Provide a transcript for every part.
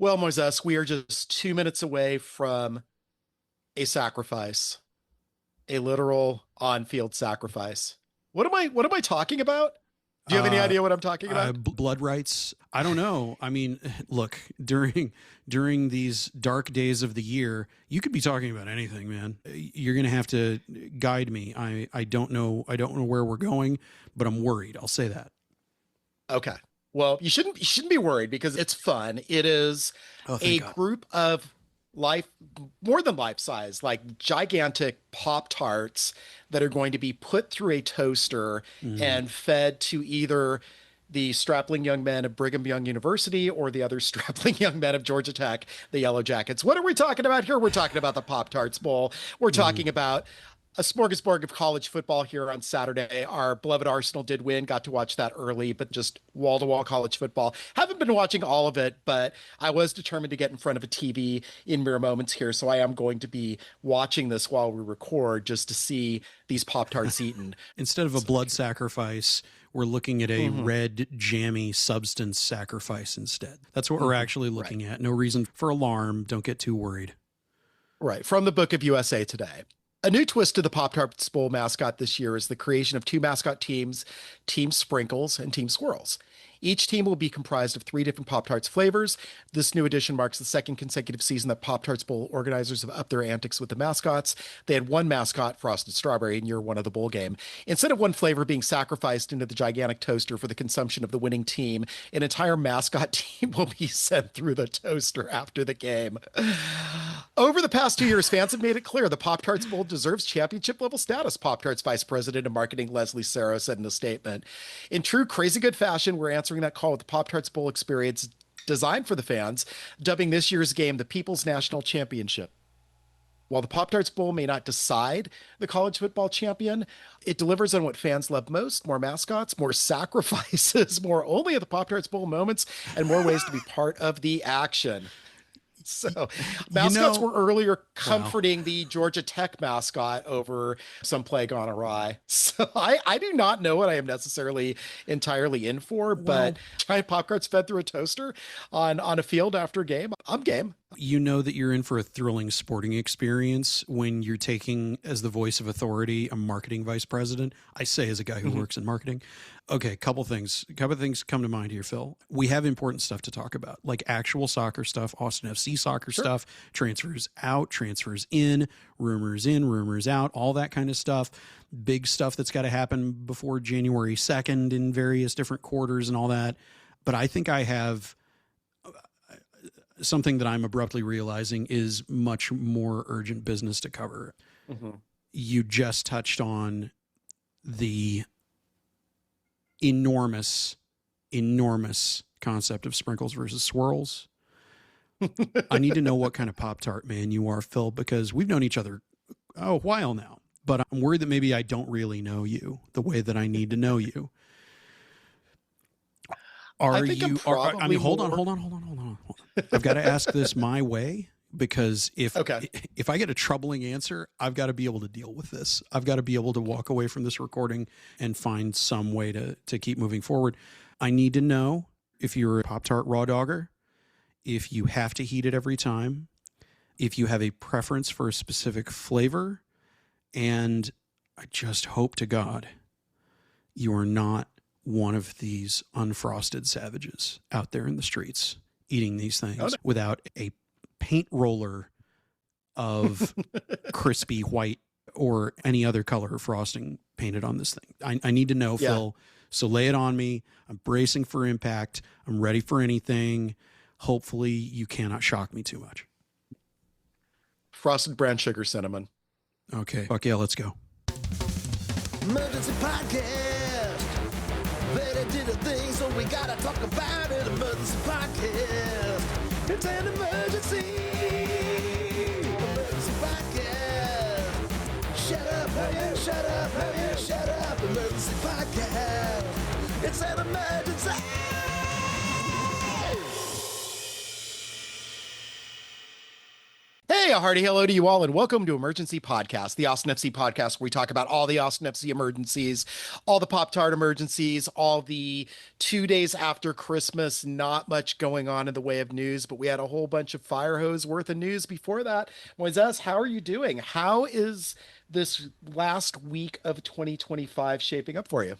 Well, Moisés, we are just 2 minutes away from a sacrifice, a literal on-field sacrifice. What am I talking about? Do you have any Uh, idea what I'm talking about? Blood rights. I don't know. I mean, look, during these dark days of the year, you could be talking about anything, man. You're going to have to guide me. I don't know. I don't know where we're going, but I'm worried. I'll say that. Okay. Well, you shouldn't be worried because it's fun. It is Oh, thank a God. group of life more than life size, like gigantic Pop-Tarts that are going to be put through a toaster Mm. and fed to either the strapling young men of Brigham Young University or the other strapling young men of Georgia Tech, the Yellow Jackets. What are we talking about here? We're talking about the Pop-Tarts Bowl. We're Mm. talking about a smorgasbord of college football here on Saturday. Our beloved Arsenal did win, got to watch that early, but just wall to wall college football. Haven't been watching all of it, but I was determined to get in front of a TV in mere moments here. So I am going to be watching this while we record just to see these Pop Tarts eaten. Instead of a So, blood sacrifice, we're looking at a mhm, red jammy substance sacrifice instead. That's what we're mhm, actually right. looking at. No reason for alarm. Don't get too worried. Right. From the book of USA Today. A new twist to the Pop-Tarts Bowl mascot this year is the creation of two mascot teams, Team Sprinkles and Team Swirls. Each team will be comprised of three different Pop-Tarts flavors. This new addition marks the second consecutive season that Pop-Tarts Bowl organizers have upped their antics with the mascots. They had one mascot, Frosted Strawberry, in year one of the bowl game. Instead of one flavor being sacrificed into the gigantic toaster for the consumption of the winning team, an entire mascot team will be sent through the toaster after the game. Over the past 2 years, fans have made it clear the Pop Tarts Bowl deserves championship level status, Pop Tarts Vice President of Marketing Leslie Sarah said in a statement. In true crazy good fashion, we're answering that call with the Pop Tarts Bowl experience designed for the fans, dubbing this year's game the People's National Championship. While the Pop Tarts Bowl may not decide the college football champion, it delivers on what fans love most: more mascots, more sacrifices, more only at the Pop Tarts Bowl moments, and more ways to be part of the action. So, You mascots were know, earlier wow. comforting the Georgia Tech mascot over some play gone awry. So, I do not know what I am necessarily entirely in for, but Well, giant pop carts fed through a toaster on a field after a game, I'm game. you know that you're in for a thrilling sporting experience when you're taking as the voice of authority a marketing vice president. I say as a guy who Mhm. works in marketing. Okay, couple things come to mind here, Phil. We have important stuff to talk about, like actual soccer stuff, Austin FC soccer Sure. stuff, transfers out, transfers in, rumors out, all that kind of stuff. Big stuff that's got to happen before January 2nd in various different quarters and all that. But I think I have something that I'm abruptly realizing is much more urgent business to cover. Mhm. You just touched on the enormous, enormous concept of sprinkles versus swirls. I need to know what kind of Pop-Tart man you are, Phil, because we've known each other a while now, but I'm worried that maybe I don't really know you the way that I need to know you. I Are think I'm you, I probably mean, hold on, more. hold on, hold on, hold on, hold on. I've got to ask this my way because Okay. if I get a troubling answer, I've got to be able to deal with this. I've got to be able to walk away from this recording and find some way to keep moving forward. I need to know if you're a Pop-Tart raw dogger, if you have to heat it every time, if you have a preference for a specific flavor, and I just hope to God you are not one of these unfrosted savages out there in the streets eating these Oh, things without a paint roller of no. crispy white or any other color frosting painted on this thing. I need to know, Yeah. Phil. So lay it on me. I'm bracing for impact. I'm ready for anything. Hopefully you cannot shock me too much. Frosted brown sugar cinnamon. Okay. Fuck yeah, let's go. Emergency podcast. They did a thing, so we gotta talk about it. Emergency podcast. It's an emergency. Emergency podcast. Shut up, oh yeah, shut up, oh yeah, shut up. Emergency podcast. It's an emergency. Hey, Hey, a hearty hello to you all, and welcome to Emergency Podcast, the Austin FC podcast where we talk about all the Austin FC emergencies, all the Pop-Tart emergencies, all the 2 days after Christmas. Not much going on in the way of news, but we had a whole bunch of fire hose worth of news before that. Moisés, how are you doing? How is this last week of 2025 shaping up for you?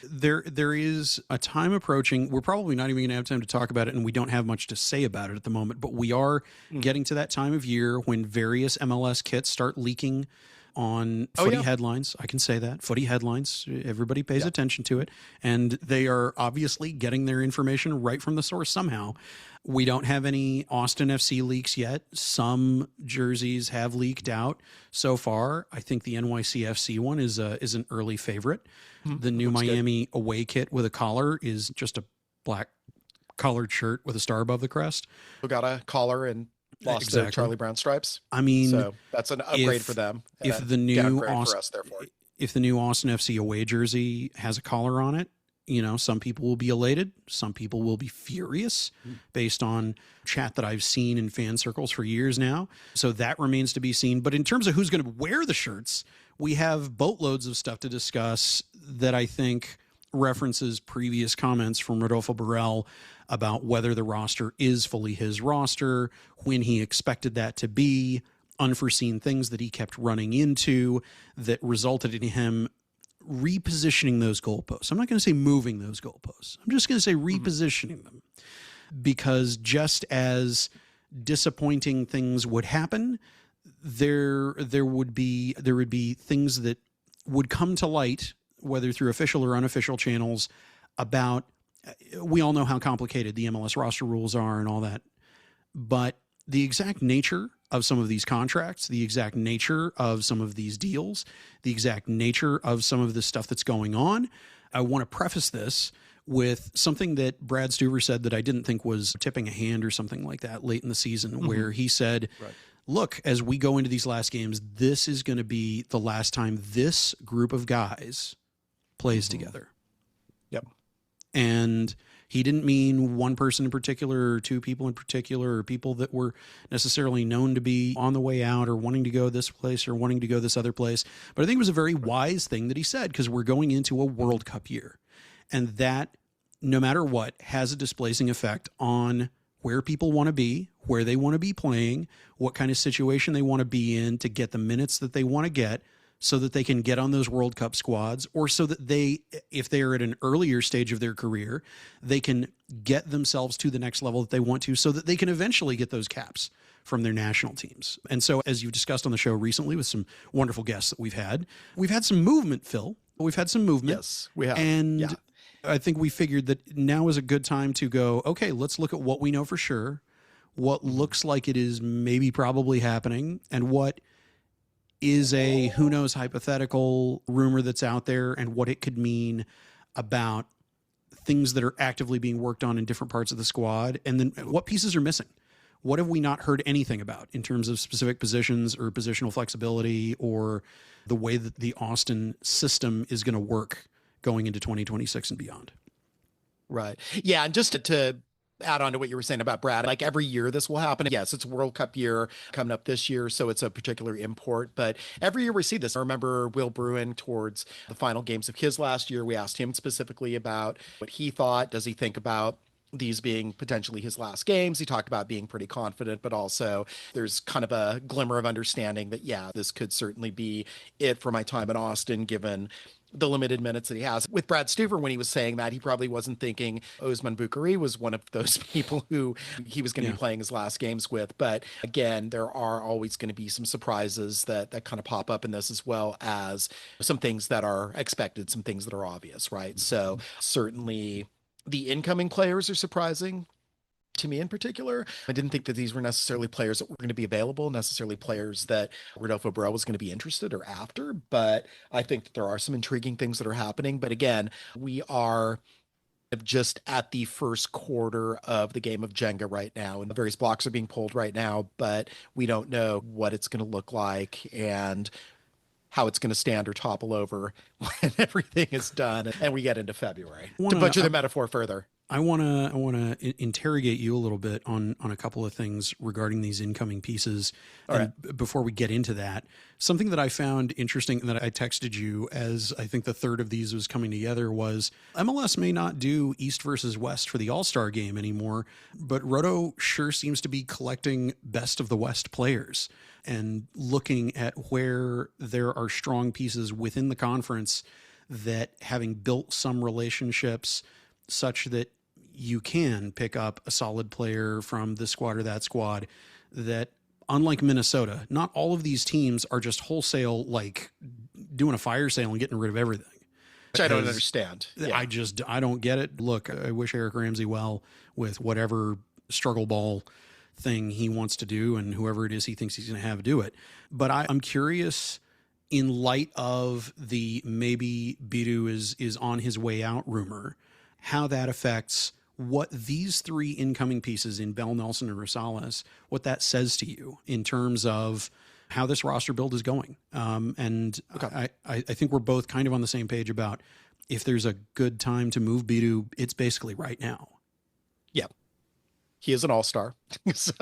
There is a time approaching. We're probably not even going to have time to talk about it, and we don't have much to say about it at the moment, but we are getting to that time of year when various MLS kits start leaking on footy headlines. I can say that. Footy headlines. Everybody pays attention to it, and they are obviously getting their information right from the source somehow. We don't have any Austin FC leaks yet. Some jerseys have leaked out so far. I think the NYCFC one is an early favorite. The new Miami away kit with a collar is just a black collared shirt with a star above the crest. Who got a collar and lost the Charlie Brown stripes. I mean, so that's an upgrade for them. If the new Austin FC away jersey has a collar on it, you know, some people will be elated. Some people will be furious based on chat that I've seen in fan circles for years now. So that remains to be seen. But in terms of who's going to wear the shirts, we have boatloads of stuff to discuss that I think references previous comments from Rodolfo Borrell about whether the roster is fully his roster, when he expected that to be, unforeseen things that he kept running into that resulted in him repositioning those goalposts. I'm not going to say moving those goalposts. I'm just going to say repositioning them, because just as disappointing things would happen, there would be things that would come to light, whether through official or unofficial channels, about, we all know how complicated the MLS roster rules are and all that, but the exact nature of some of these contracts, the exact nature of some of these deals, the exact nature of some of the stuff that's going on. I want to preface this with something that Brad Stuver said that I didn't think was tipping a hand or something like that late in the season, where he said, look, as we go into these last games, this is going to be the last time this group of guys plays together. Yep. And he didn't mean one person in particular or two people in particular or people that were necessarily known to be on the way out or wanting to go this place or wanting to go this other place. But I think it was a very wise thing that he said, because we're going into a World Cup year. And that, no matter what, has a displacing effect on where people want to be, where they want to be playing, what kind of situation they want to be in to get the minutes that they want to get, so that they can get on those World Cup squads, or so that they, if they are at an earlier stage of their career, they can get themselves to the next level that they want to, so that they can eventually get those caps from their national teams. And so, as you've discussed on the show recently with some wonderful guests that we've had some movement, Phil. We've had some movement. Yes, we have. And I think we figured that now is a good time to go, okay, let's look at what we know for sure, what looks like it is maybe probably happening, and what is a who knows hypothetical rumor that's out there, and what it could mean about things that are actively being worked on in different parts of the squad. And then what pieces are missing? What have we not heard anything about in terms of specific positions or positional flexibility, or the way that the Austin system is going to work going into 2026 and beyond? Right. Yeah. And just to add on to what you were saying about Brad, like every year this will happen. Yes, it's a World Cup year coming up this year, so it's a particular import, but every year we see this. I remember Will Bruin, towards the final games of his last year, we asked him specifically about what he thought. Does he think about these being potentially his last games? He talked about being pretty confident, but also there's kind of a glimmer of understanding that, yeah, this could certainly be it for my time in Austin, given the limited minutes that he has. With Brad Stuver, when he was saying that, he probably wasn't thinking Osman Bukari was one of those people who he was going to be playing his last games with. But again, there are always going to be some surprises that kind of pop up in this, as well as some things that are expected, some things that are obvious, right? So certainly the incoming players are surprising to me in particular. I didn't think that these were necessarily players that were going to be available, necessarily players that Rodolfo Borrell was going to be interested or after, but I think that there are some intriguing things that are happening. But again, we are just at the first quarter of the game of Jenga right now, and the various blocks are being pulled right now, but we don't know what it's going to look like and how it's going to stand or topple over when everything is done and we get into February. To butcher the metaphor further. interrogate you a little bit on a couple of things regarding these incoming pieces. Before we get into that, something that I found interesting that I texted you as I think the third of these was coming together was MLS may not do East versus West for the All-Star game anymore, but Roto sure seems to be collecting best of the West players and looking at where there are strong pieces within the conference that, having built some relationships such that you can pick up a solid player from this squad or that squad, that unlike Minnesota, not all of these teams are just wholesale, like doing a fire sale and getting rid of everything. Which I don't understand. Yeah. I don't get it. Look, I wish Eric Ramsey well with whatever struggle ball thing he wants to do and whoever it is he thinks he's going to have do it. But I'm curious, in light of the maybe Bidu is on his way out rumor, how that affects what these three incoming pieces in Bell, Nelson, and Rosales, what that says to you in terms of how this roster build is going. Okay. I think we're both kind of on the same page about if there's a good time to move Bidu, it's basically right now. Yeah. He is an all-star. So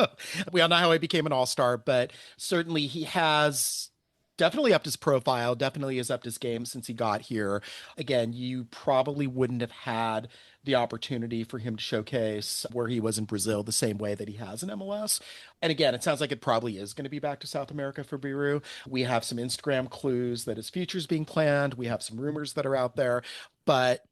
we all know how he became an all-star, but certainly he has definitely upped his profile, definitely has upped his game since he got here. Again, you probably wouldn't have had the opportunity for him to showcase where he was in Brazil the same way that he has in MLS. And again, it sounds like it probably is going to be back to South America for Biru. We have some Instagram clues that his future's being planned. We have some rumors that are out there, but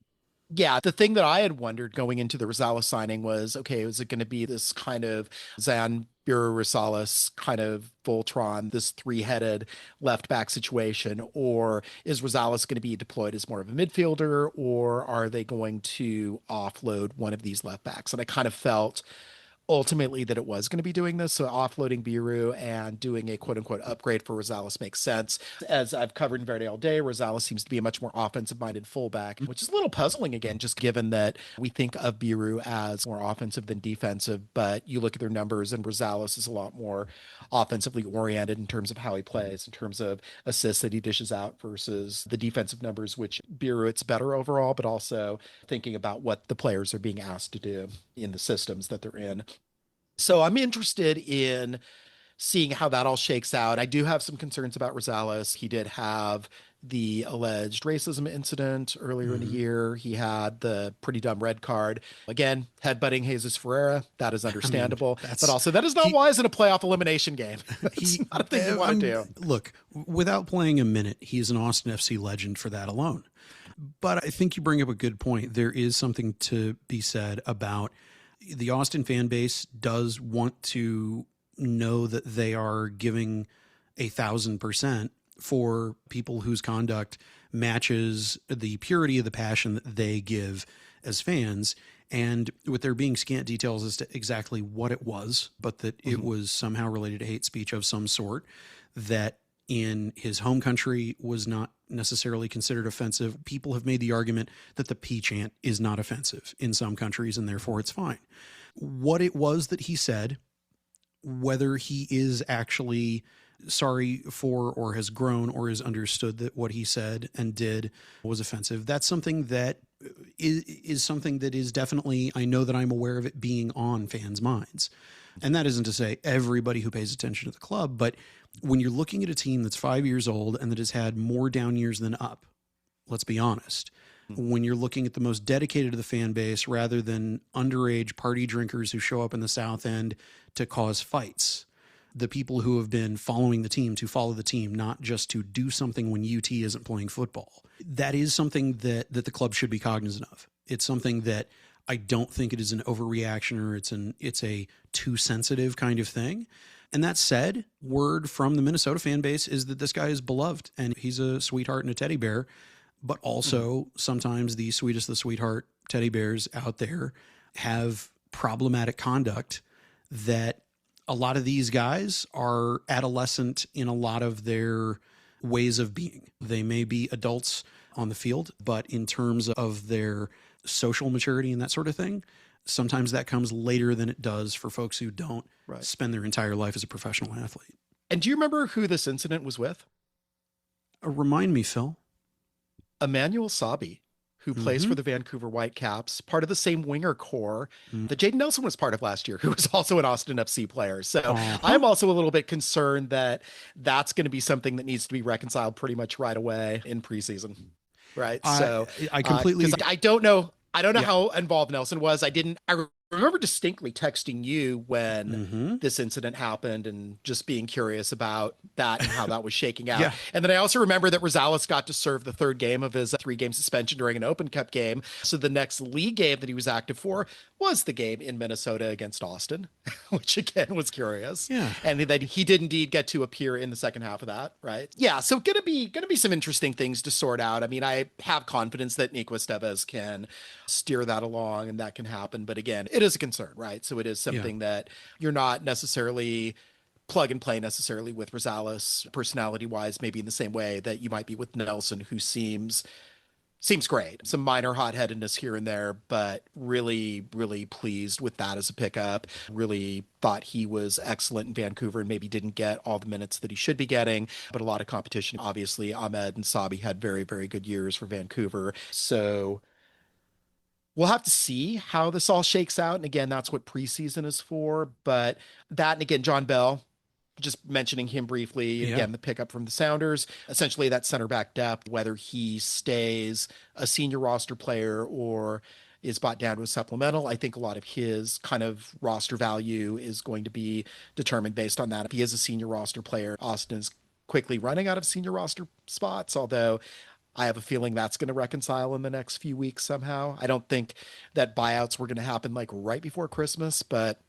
yeah, the thing that I had wondered going into the Rosales signing was, okay, is it going to be this kind of Zan Biro Rosales kind of Voltron, this three-headed left back situation, or is Rosales going to be deployed as more of a midfielder, or are they going to offload one of these left backs? And I kind of felt ultimately that it was going to be doing this. So offloading Biru and doing a quote unquote upgrade for Rosales makes sense. As I've covered in Verde all day, Rosales seems to be a much more offensive minded fullback, which is a little puzzling again, just given that we think of Biru as more offensive than defensive, but you look at their numbers and Rosales is a lot more offensively oriented in terms of how he plays, in terms of assists that he dishes out versus the defensive numbers, which Biru, it's better overall, but also thinking about what the players are being asked to do in the systems that they're in. So I'm interested in seeing how that all shakes out. I do have some concerns about Rosales. He did have the alleged racism incident earlier in the year. He had the pretty dumb red card. Again, headbutting Jesus Ferreira. That is understandable. But also, that is not wise in a playoff elimination game. That's not a thing you want to do. Look, without playing a minute, he's an Austin FC legend for that alone. But I think you bring up a good point. There is something to be said about the Austin fan base does want to know that they are giving 1,000% for people whose conduct matches the purity of the passion that they give as fans. And with there being scant details as to exactly what it was, but that it was somehow related to hate speech of some sort, that in his home country was not necessarily considered offensive. People have made the argument that the P chant is not offensive in some countries and therefore it's fine. What it was that he said, whether he is actually sorry for or has grown or has understood that what he said and did was offensive, that's something that is something that is definitely, I know that I'm aware of it being on fans' minds. And that isn't to say everybody who pays attention to the club, but when you're looking at a team that's 5 years old and that has had more down years than up, let's be honest, when you're looking at the most dedicated to the fan base rather than underage party drinkers who show up in the South End to cause fights, the people who have been following the team to follow the team, not just to do something when UT isn't playing football, that is something that the club should be cognizant of. It's something that I don't think it is an overreaction or it's a too sensitive kind of thing. And that said, word from the Minnesota fan base is that this guy is beloved and he's a sweetheart and a teddy bear, but also sometimes the sweetest of the sweetheart teddy bears out there have problematic conduct that a lot of these guys are adolescent in a lot of their ways of being. They may be adults on the field, but in terms of their social maturity and that sort of thing, sometimes that comes later than it does for folks who don't spend their entire life as a professional athlete. And do you remember who this incident was with? Remind me, Phil. Emmanuel Sabi, who plays for the Vancouver Whitecaps, part of the same winger core that Jayden Nelson was part of last year, who was also an Austin FC player. So I'm also a little bit concerned that that's going to be something that needs to be reconciled pretty much right away in preseason. Right. So I completely, I don't know. I don't know how involved Nelson was. I remember distinctly texting you when this incident happened and just being curious about that and how that was shaking out. And then I also remember that Rosales got to serve the third game of his 3-game suspension during an Open Cup game. So the next league game that he was active for was the game in Minnesota against Austin, which again was curious. And then he did indeed get to appear in the second half of that, right? Yeah, so gonna be some interesting things to sort out. I mean, I have confidence that Nico Estevez can steer that along and that can happen. But again, it is a concern, right? So it is something that you're not necessarily plug and play necessarily with Rosales personality wise, maybe in the same way that you might be with Nelson, who seems great. Some minor hot-headedness here and there, but really, really pleased with that as a pickup. Really thought he was excellent in Vancouver and maybe didn't get all the minutes that he should be getting, but a lot of competition. Obviously, Ahmed and Sabi had very, very good years for Vancouver. So we'll have to see how this all shakes out. And again, that's what preseason is for. But that, and again, Jon Bell, just mentioning him briefly, again, the pickup from the Sounders, essentially that center back depth, whether he stays a senior roster player or is bought down to a supplemental. I think a lot of his kind of roster value is going to be determined based on that. If he is a senior roster player, Austin is quickly running out of senior roster spots, although I have a feeling that's going to reconcile in the next few weeks somehow. I don't think that buyouts were going to happen like right before Christmas, but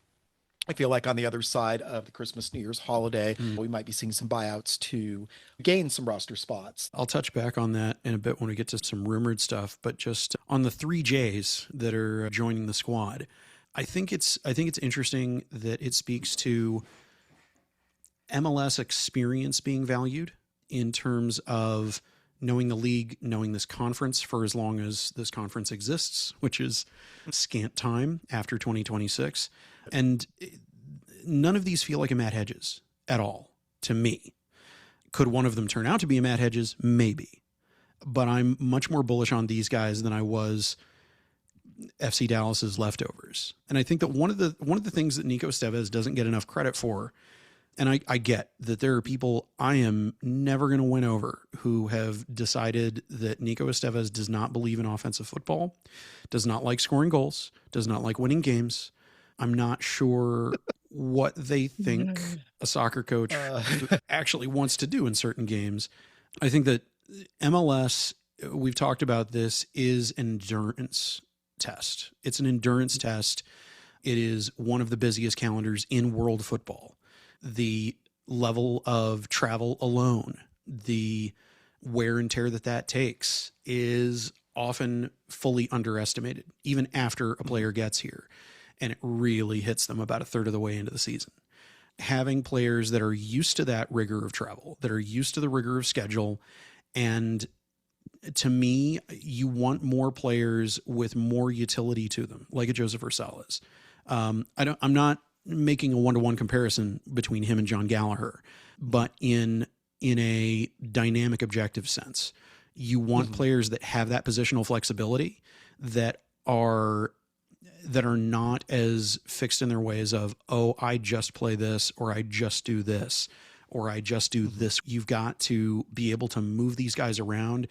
I feel like on the other side of the Christmas New Year's holiday, we might be seeing some buyouts to gain some roster spots. I'll touch back on that in a bit when we get to some rumored stuff, but just on the 3 J's that are joining the squad, I think it's interesting that it speaks to MLS experience being valued in terms of knowing the league, knowing this conference for as long as this conference exists, which is scant time after 2026. And none of these feel like a Matt Hedges at all to me. Could one of them turn out to be a Matt Hedges? Maybe. But I'm much more bullish on these guys than I was FC Dallas's leftovers. And I think that one of the things that Nico Estevez doesn't get enough credit for, and I get that there are people I am never going to win over who have decided that Nico Estevez does not believe in offensive football, does not like scoring goals, does not like winning games. I'm not sure what they think a soccer coach actually wants to do in certain games. I think that MLS, we've talked about this, is an endurance test. It's an endurance test. It is one of the busiest calendars in world football. The level of travel alone, the wear and tear that takes is often fully underestimated, even after a player gets here. And it really hits them about a third of the way into the season. Having players that are used to that rigor of travel, that are used to the rigor of schedule, and to me, you want more players with more utility to them, like a Joseph Rosales. I'm not making a one-to-one comparison between him and John Gallagher, but in a dynamic, objective sense, you want players that have that positional flexibility, that are not as fixed in their ways of, oh, I just play this, or I just do this, or I just do this. You've got to be able to move these guys around,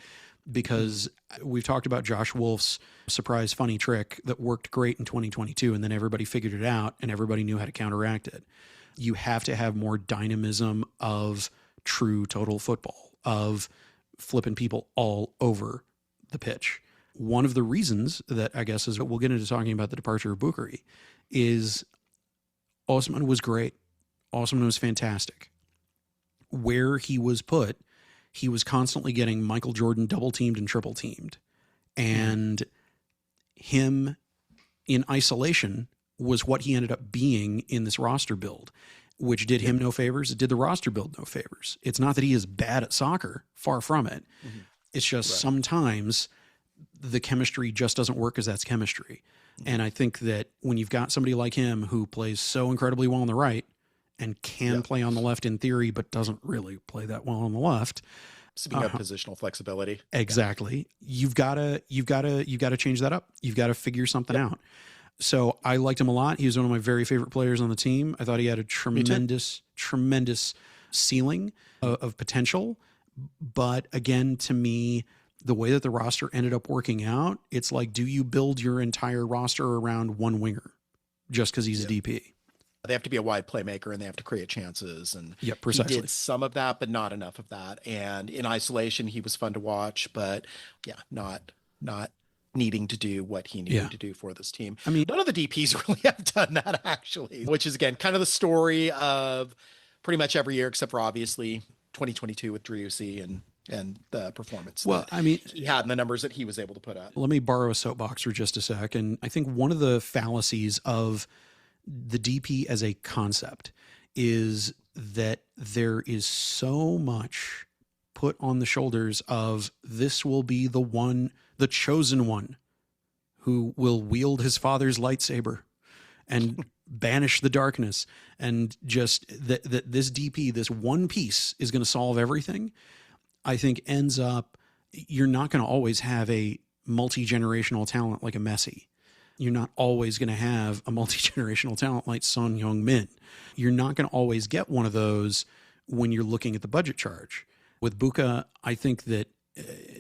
because we've talked about Josh Wolff's surprise funny trick that worked great in 2022, and then everybody figured it out and everybody knew how to counteract it. You have to have more dynamism of true total football, of flipping people all over the pitch. One of the reasons that I guess is, we'll get into talking about the departure of Bukari, is Osman was great. Osman was fantastic. Where he was put, he was constantly getting Michael Jordan double teamed and triple teamed. And him in isolation was what he ended up being in this roster build, which did him no favors. It did the roster build no favors. It's not that he is bad at soccer, far from it. It's just sometimes the chemistry just doesn't work, as that's chemistry. And I think that when you've got somebody like him who plays so incredibly well on the right and can play on the left in theory, but doesn't really play that well on the left, Speaking of positional flexibility. Exactly. You've got to change that up. You've got to figure something out. So I liked him a lot. He was one of my very favorite players on the team. I thought he had a tremendous ceiling of potential. But again, to me, the way that the roster ended up working out, it's like, do you build your entire roster around one winger just because he's a DP? They have to be a wide playmaker and they have to create chances. And precisely. He did some of that, but not enough of that. And in isolation, he was fun to watch, but not needing to do what he needed to do for this team. I mean, none of the DPs really have done that, actually, which is, again, kind of the story of pretty much every year, except for obviously 2022 with Driussi and the performance he had and the numbers that he was able to put up. Let me borrow a soapbox for just a sec. And I think one of the fallacies of the DP as a concept is that there is so much put on the shoulders of this will be the chosen one who will wield his father's lightsaber and banish the darkness, and just that this DP, this one piece, is going to solve everything. I think ends up, you're not going to always have a multi-generational talent like a Messi. You're not always going to have a multi-generational talent like Son Heung-min. You're not going to always get one of those when you're looking at the budget charge. With Buka, I think that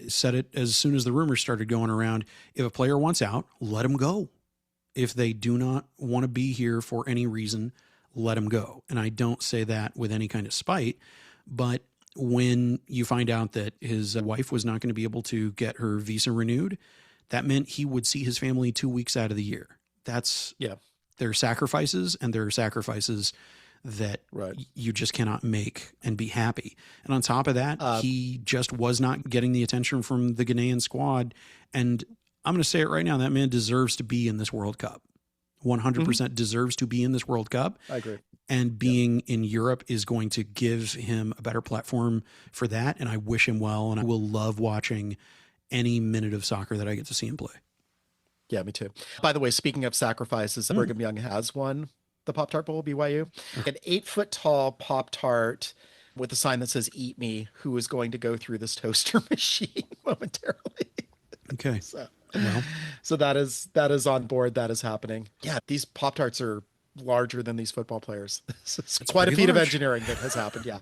said it as soon as the rumors started going around, if a player wants out, let him go. If they do not want to be here for any reason, let him go. And I don't say that with any kind of spite, but when you find out that his wife was not going to be able to get her visa renewed, that meant he would see his family 2 weeks out of the year. That's their sacrifices, and there are sacrifices that you just cannot make and be happy. And on top of that, he just was not getting the attention from the Ghanaian squad. And I'm going to say it right now, that man deserves to be in this World Cup. 100% deserves to be in this World Cup. I agree. And being in Europe is going to give him a better platform for that. And I wish him well. And I will love watching any minute of soccer that I get to see him play. Yeah, me too. By the way, speaking of sacrifices, Brigham Young has won the Pop-Tart Bowl, BYU. An 8-foot-tall Pop-Tart with a sign that says "Eat Me," who is going to go through this toaster machine momentarily. Okay. So that is on board. That is happening. Yeah, these Pop-Tarts are larger than these football players. It's quite a feat of engineering that has happened. Yeah.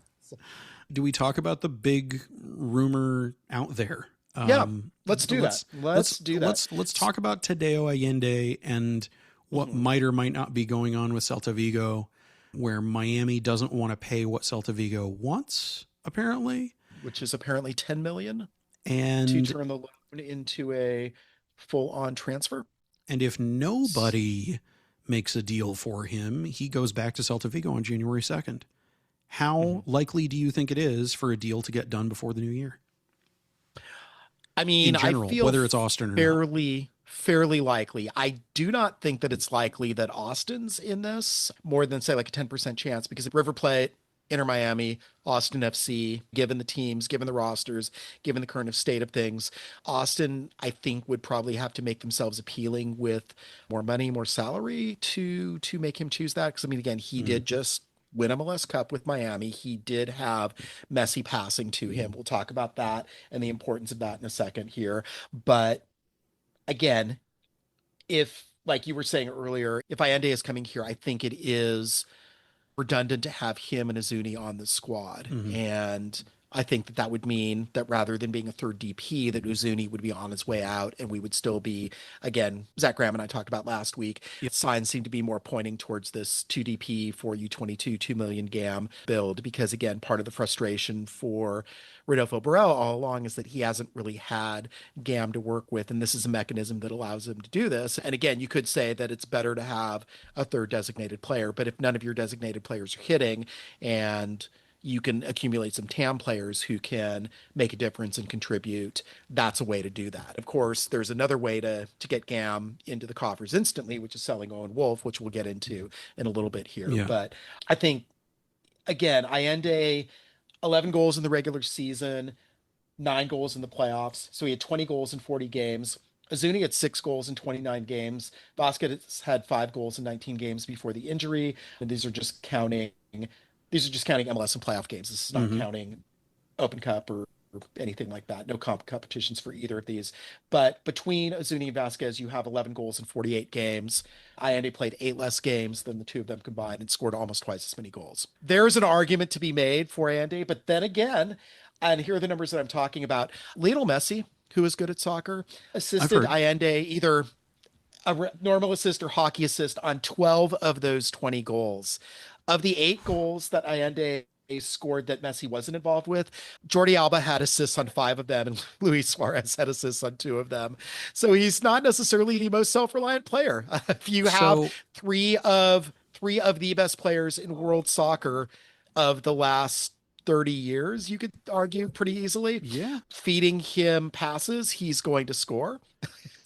Do we talk about the big rumor out there? Let's do that. Let's do that. Let's talk about Tadeo Allende and what might or might not be going on with Celta Vigo, where Miami doesn't want to pay what Celta Vigo wants, apparently. Which is apparently $10 million. And to turn the loan into a full-on transfer. And if nobody makes a deal for him, he goes back to Celta Vigo on January 2nd. How likely do you think it is for a deal to get done before the new year? I mean, in general, I feel whether it's Austin or fairly likely. I do not think that it's likely that Austin's in this more than, say, like a 10% chance, because River Plate, Inter Miami, Austin FC, given the teams, given the rosters, given the current state of things, Austin, I think, would probably have to make themselves appealing with more money, more salary to make him choose that. Because, I mean, again, he did just win MLS Cup with Miami. He did have Messi passing to him. We'll talk about that and the importance of that in a second here. But again, if, like you were saying earlier, if Allende is coming here, I think it is redundant to have him and Azuni on the squad. And I think that would mean that rather than being a third DP, that Uzuni would be on his way out, and we would still be, again, Zach Graham and I talked about last week, signs seem to be more pointing towards this 2DP for U22, 2 million GAM build, because again, part of the frustration for Rodolfo Borrell all along is that he hasn't really had GAM to work with, and this is a mechanism that allows him to do this. And again, you could say that it's better to have a third designated player, but if none of your designated players are hitting and you can accumulate some TAM players who can make a difference and contribute, that's a way to do that. Of course, there's another way to get GAM into the coffers instantly, which is selling Owen Wolff, which we'll get into in a little bit here. Yeah. But I think, again, Allende, 11 goals in the regular season, 9 goals in the playoffs. So he had 20 goals in 40 games. Azuni had 6 goals in 29 games. Vasquez had 5 goals in 19 games before the injury. And these are just counting MLS and playoff games. This is not counting Open Cup or anything like that. No competitions for either of these. But between Ozuni and Vasquez, you have 11 goals in 48 games. Allende played 8 less games than the two of them combined and scored almost twice as many goals. There's an argument to be made for Allende, but then again, and here are the numbers that I'm talking about. Lionel Messi, who is good at soccer, assisted Allende either a normal assist or hockey assist on 12 of those 20 goals. Of the 8 goals that Allende scored that Messi wasn't involved with, Jordi Alba had assists on 5 of them, and Luis Suarez had assists on 2 of them. So he's not necessarily the most self-reliant player. If you have three of the best players in world soccer of the last 30 years, you could argue pretty easily. Yeah. Feeding him passes, he's going to score.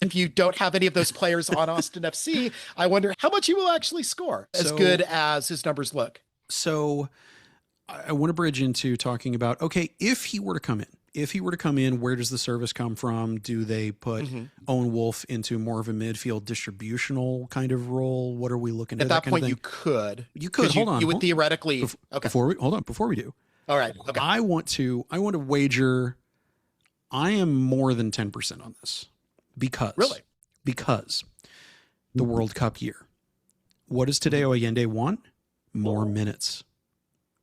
If you don't have any of those players on Austin FC, I wonder how much he will actually score, as good as his numbers look. So I want to bridge into talking about, okay, if he were to come in, where does the service come from? Do they put Owen Wolff into more of a midfield distributional kind of role? What are we looking at? At that point, you could. Hold on. You would theoretically. Before we do. All right. Okay. I want to wager I am more than 10% on this because the World Cup year. What does Tadeo Allende want? More minutes.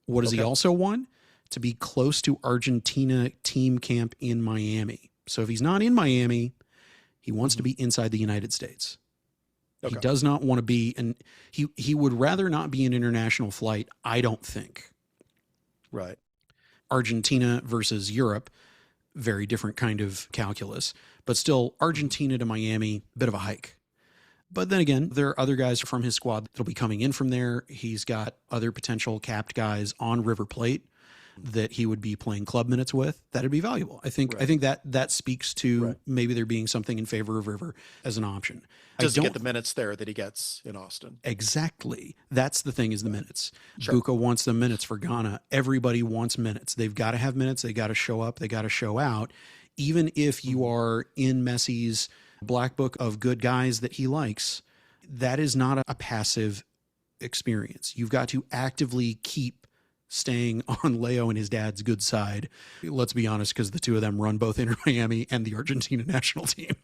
What does he also want? To be close to Argentina team camp in Miami. So if he's not in Miami, he wants to be inside the United States. He does not want to be, and he would rather not be an international flight, I don't think. Right. Argentina versus Europe, very different kind of calculus, but still Argentina to Miami, bit of a hike. But then again, there are other guys from his squad that'll be coming in from there. He's got other potential capped guys on River Plate that he would be playing club minutes with. That'd be valuable. I think that speaks to maybe there being something in favor of River as an option. Doesn't get the minutes there that he gets in Austin. Exactly. That's the thing, is the minutes. Sure. Buka wants the minutes for Ghana. Everybody wants minutes. They've got to have minutes. They got to show up. They got to show out. Even if you are in Messi's black book of good guys that he likes, that is not a passive experience. You've got to actively keep staying on Leo and his dad's good side. Let's be honest, because the two of them run both Inter Miami and the Argentina national team.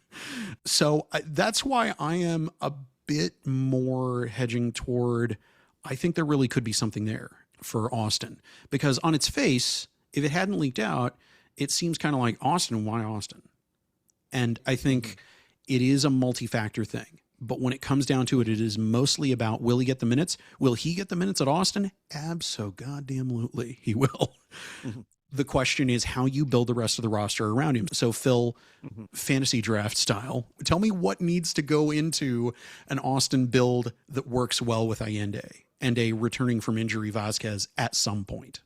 So that's why I am a bit more hedging toward, I think there really could be something there for Austin. Because on its face, if it hadn't leaked out, it seems kind of like Austin, why Austin? And I think it is a multi-factor thing. But when it comes down to it, it is mostly about, will he get the minutes? Will he get the minutes at Austin? Abso-goddamn-lutely, he will. The question is how you build the rest of the roster around him. So, Phil, fantasy draft style, tell me what needs to go into an Austin build that works well with Allende and a returning from injury Vasquez at some point.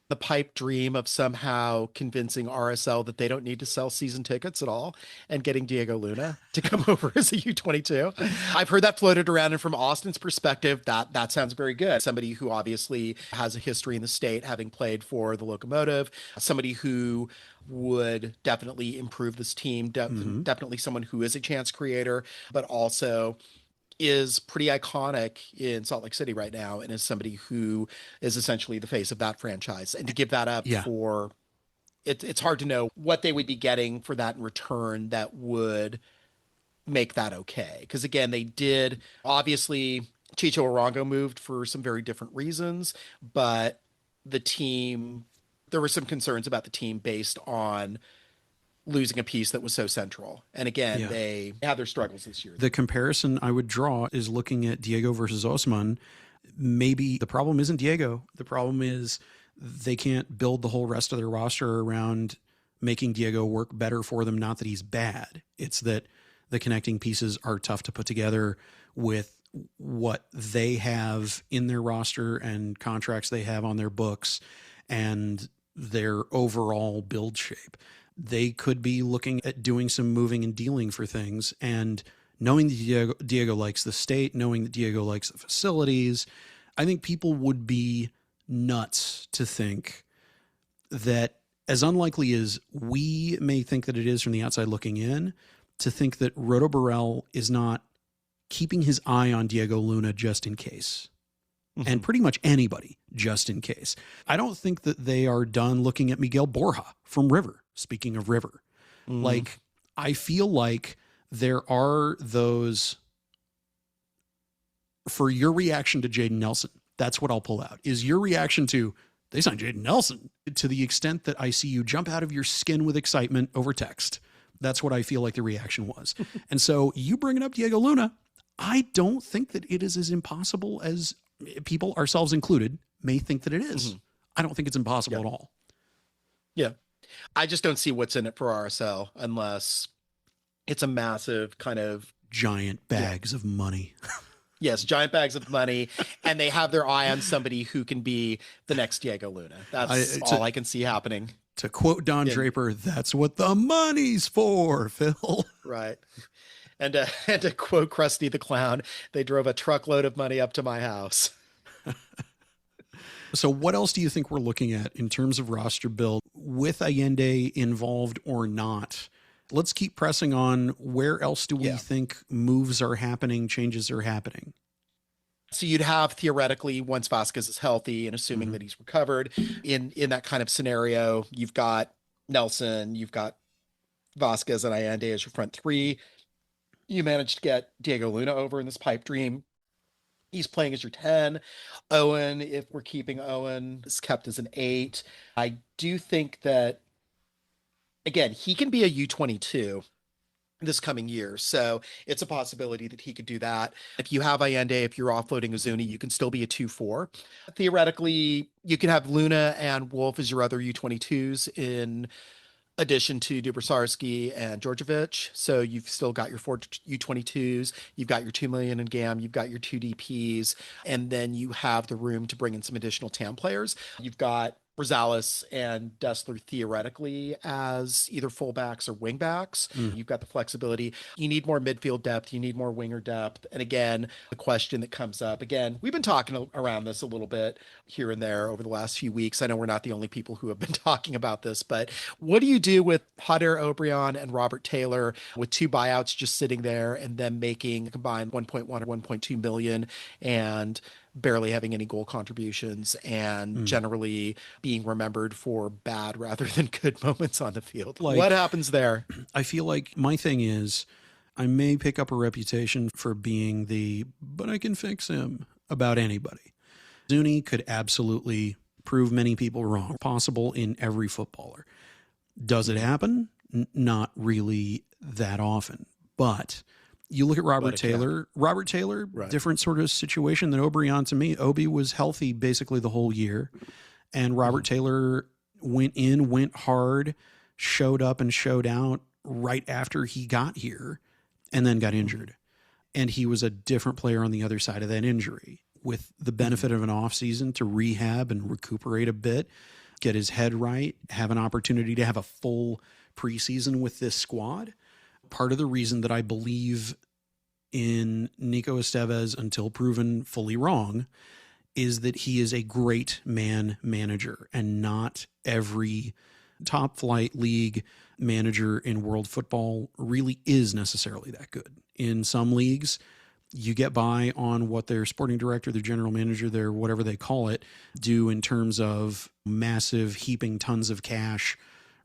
The pipe dream of somehow convincing RSL that they don't need to sell season tickets at all and getting Diego Luna to come over as a U22. I've heard that floated around, and from Austin's perspective, that sounds very good. Somebody who obviously has a history in the state, having played for the Locomotive, somebody who would definitely improve this team, definitely someone who is a chance creator, but also is pretty iconic in Salt Lake City right now, and is somebody who is essentially the face of that franchise. And to give that up for it's hard to know what they would be getting for that in return that would make that okay. Because again, they did, obviously Chicho Arango moved for some very different reasons, but the team, there were some concerns about the team based on losing a piece that was so central. And again, they had their struggles this year. The comparison I would draw is looking at Diego versus Osman. Maybe the problem isn't Diego. The problem is they can't build the whole rest of their roster around making Diego work better for them. Not that he's bad. It's that the connecting pieces are tough to put together with what they have in their roster and contracts they have on their books and their overall build shape. They could be looking at doing some moving and dealing for things, and knowing that Diego likes the state, knowing that Diego likes the facilities, I think people would be nuts to think that, as unlikely as we may think that it is from the outside looking in, to think that Roto Borrell is not keeping his eye on Diego Luna just in case. And pretty much anybody just in case. I don't think that they are done looking at Miguel Borja from River. Speaking of River, like, I feel like there are those, for your reaction to Jayden Nelson, that's what I'll pull out, is your reaction to, they signed Jayden Nelson, to the extent that I see you jump out of your skin with excitement over text. That's what I feel like the reaction was. And so you bringing up Diego Luna, I don't think that it is as impossible as people, ourselves included, may think that it is. I don't think it's impossible at all. Yeah. I just don't see what's in it for RSL unless it's a massive kind of giant bags of money. Yes, giant bags of money, and they have their eye on somebody who can be the next Diego Luna. That's all I can see happening. To quote Don Draper, that's what the money's for, Phil. Right. And to quote Krusty the Clown, they drove a truckload of money up to my house. So what else do you think we're looking at in terms of roster build with Allende involved or not? Let's keep pressing on. Where else do we think moves are happening, changes are happening? So you'd have, theoretically, once Vasquez is healthy and assuming that he's recovered, in that kind of scenario, you've got Nelson, you've got Vasquez and Allende as your front three. You managed to get Diego Luna over in this pipe dream. He's playing as your 10. Owen, if we're keeping Owen, is kept as an 8. I do think that, again, he can be a U22 this coming year. So it's a possibility that he could do that. If you have Allende, if you're offloading Ozuni, you can still be a 2-4. Theoretically, you can have Luna and Wolff as your other U22s in addition to Dubrsarski and Djordjevic. So you've still got your 4 U22s, you've got your 2 million in GAM, you've got your 2 DPs, and then you have the room to bring in some additional TAM players. You've got Rosales and Dessler theoretically as either fullbacks or wingbacks. You've got the flexibility. You need more midfield depth. You need more winger depth. And again, the question that comes up, again, we've been talking around this a little bit here and there over the last few weeks. I know we're not the only people who have been talking about this, but what do you do with Hader Obrian and Robert Taylor with 2 buyouts just sitting there and them making a combined 1.1 or 1.2 million and barely having any goal contributions and generally being remembered for bad rather than good moments on the field? Like, what happens there? I feel like my thing is, I may pick up a reputation for being but I can fix him about anybody. Zuni could absolutely prove many people wrong. Possible in every footballer. Does it happen? Not really that often, but you look at Robert Taylor. Robert Taylor, different sort of situation than Obrian to me. Obi was healthy basically the whole year. And Robert Taylor went hard, showed up and showed out right after he got here and then got injured. And he was a different player on the other side of that injury with the benefit of an offseason to rehab and recuperate a bit, get his head right, have an opportunity to have a full preseason with this squad. Part of the reason that I believe in Nico Estevez until proven fully wrong is that he is a great man manager, and not every top flight league manager in world football really is necessarily that good. In some leagues, you get by on what their sporting director, their general manager, their whatever they call it, do in terms of massive heaping tons of cash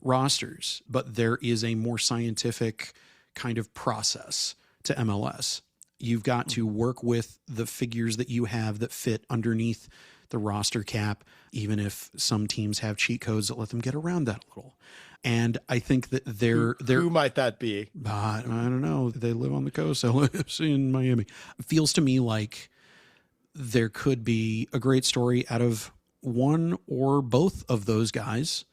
rosters. But there is a more scientific kind of process to MLS. You've got to work with the figures that you have that fit underneath the roster cap, even if some teams have cheat codes that let them get around that a little. And I think that who might that be? I don't know. They live on the coast. LAFC in Miami. It feels to me like there could be a great story out of one or both of those guys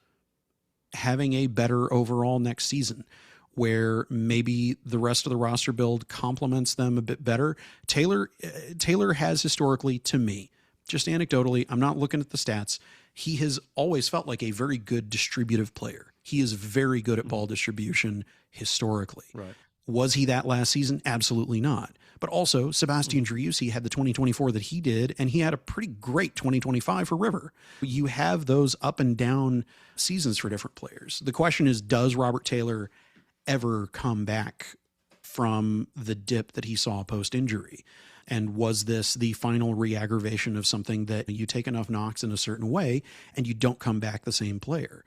having a better overall next season, where maybe the rest of the roster build complements them a bit better. Taylor has historically, to me, just anecdotally, I'm not looking at the stats, he has always felt like a very good distributive player. He is very good at ball distribution historically. Right. Was he that last season? Absolutely not. But also, Sebastian Driussi had the 2024 that he did, and he had a pretty great 2025 for River. You have those up and down seasons for different players. The question is, does Robert Taylor ever come back from the dip that he saw post-injury? And was this the final re-aggravation of something that you take enough knocks in a certain way and you don't come back the same player?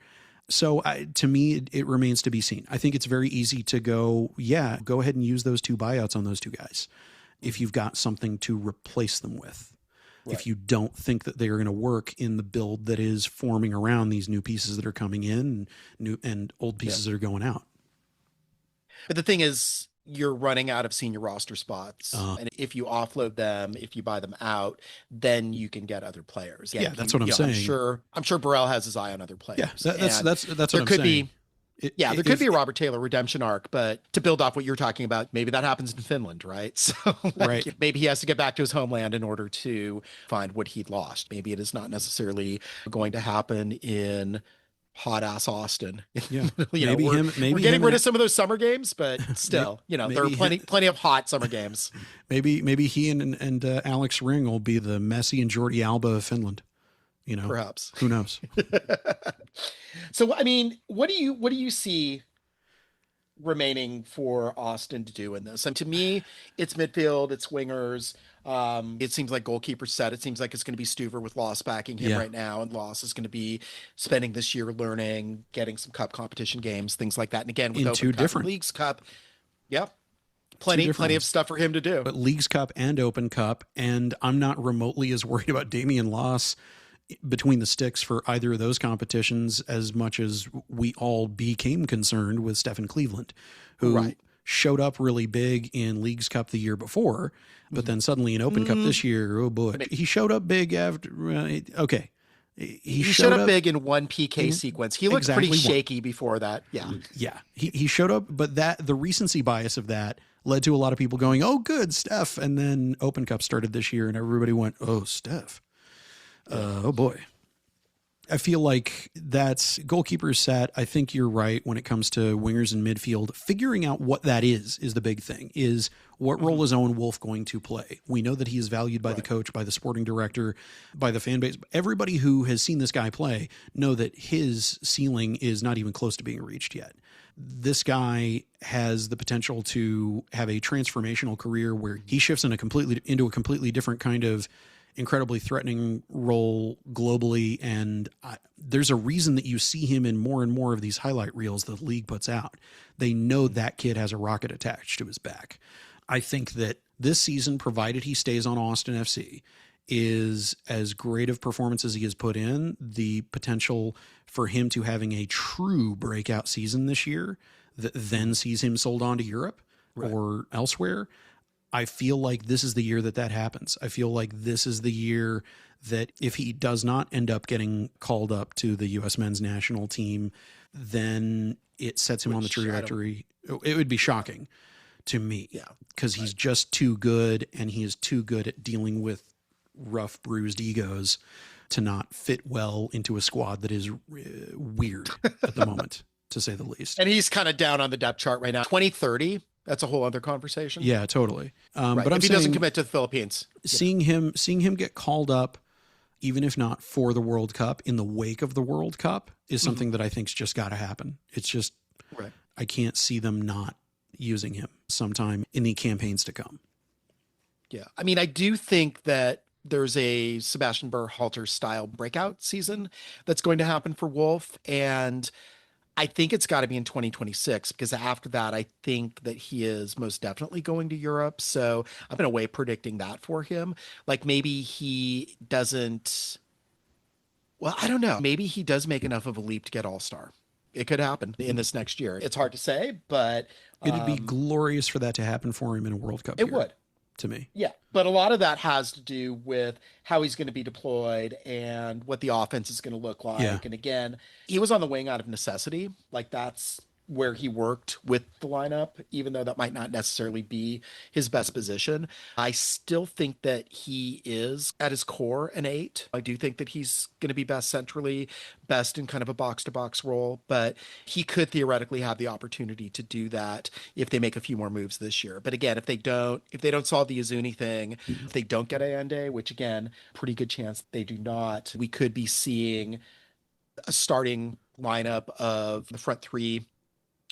So to me, it remains to be seen. I think it's very easy to go ahead and use those 2 buyouts on those 2 guys if you've got something to replace them with. Right. If you don't think that they are going to work in the build that is forming around these new pieces that are coming in, and old pieces that are going out. But the thing is, you're running out of senior roster spots. And if you offload them, if you buy them out, then you can get other players. Yeah, that's what I'm saying. I'm sure Burrell has his eye on other players. Yeah, that's what I'm saying. There could be a Robert Taylor redemption arc, but to build off what you're talking about, maybe that happens in Finland, right? So maybe he has to get back to his homeland in order to find what he'd lost. Maybe it is not necessarily going to happen in hot ass Austin. Yeah, we're getting rid of some of those summer games, but still, there are plenty of hot summer games. Maybe he and Alex Ring will be the Messi and Jordi Alba of Finland. Perhaps. Who knows? So, I mean, what do you see remaining for Austin to do in this? And to me, it's midfield, it's wingers. It seems like goalkeeper set. It seems like it's going to be Stuver with Loss backing him right now, and Loss is going to be spending this year learning, getting some cup competition games, things like that. And again, with Open Cup, Leagues Cup, plenty of stuff for him to do. But Leagues Cup and Open Cup, and I'm not remotely as worried about Damian Loss between the sticks for either of those competitions as much as we all became concerned with Stephen Cleveland, who showed up really big in Leagues Cup the year before, but then suddenly in Open Cup this year, oh boy, he showed up big after, okay. He showed up big in one PK sequence. He looked pretty shaky before that. Yeah. Yeah. He showed up, but the recency bias of that led to a lot of people going, oh, good, Steph. And then Open Cup started this year and everybody went, oh, Steph. Oh boy. I feel like that's goalkeeper set. I think you're right when it comes to wingers and midfield. Figuring out what that is the big thing. Is what role is Owen Wolff going to play? We know that he is valued by the coach, by the sporting director, by the fan base. Everybody who has seen this guy play know that his ceiling is not even close to being reached yet. This guy has the potential to have a transformational career where he shifts into a completely different kind of incredibly threatening role globally. And there's a reason that you see him in more and more of these highlight reels that the league puts out. They know that kid has a rocket attached to his back. I think that this season, provided he stays on Austin FC, is as great of performance as he has put in. The potential for him to having a true breakout season this year that then sees him sold on to Europe or elsewhere. I feel like this is the year that happens. I feel like this is the year that if he does not end up getting called up to the U.S. men's national team, then it sets him on the trajectory. It would be shocking to me because he's just too good, and he is too good at dealing with rough, bruised egos to not fit well into a squad that is weird at the moment, to say the least. And he's kind of down on the depth chart right now. 2030. That's a whole other conversation. Yeah, totally. But if he doesn't commit to the Philippines, seeing him get called up, even if not for the World Cup, in the wake of the World Cup, is something that I think's just got to happen. It's just I can't see them not using him sometime in the campaigns to come. Yeah, I mean, I do think that there's a Sebastian Berhalter style breakout season that's going to happen for Wolff, and I think it's got to be in 2026 because after that, I think that he is most definitely going to Europe. So I'm in a way predicting that for him. Like maybe he doesn't, well, I don't know. Maybe he does make enough of a leap to get All-Star. It could happen in this next year. It's hard to say, but it'd be glorious for that to happen for him in a World Cup. It would. To me. Yeah. But a lot of that has to do with how he's going to be deployed and what the offense is going to look like. Yeah. And again, he was on the wing out of necessity. Like that's where he worked with the lineup, even though that might not necessarily be his best position. I still think that he is at his core an 8. I do think that he's going to be best centrally, best in kind of a box-to-box role, but he could theoretically have the opportunity to do that if they make a few more moves this year. But again, if they don't solve the Izuni thing, if they don't get Allende, which again, pretty good chance they do not, we could be seeing a starting lineup of the front three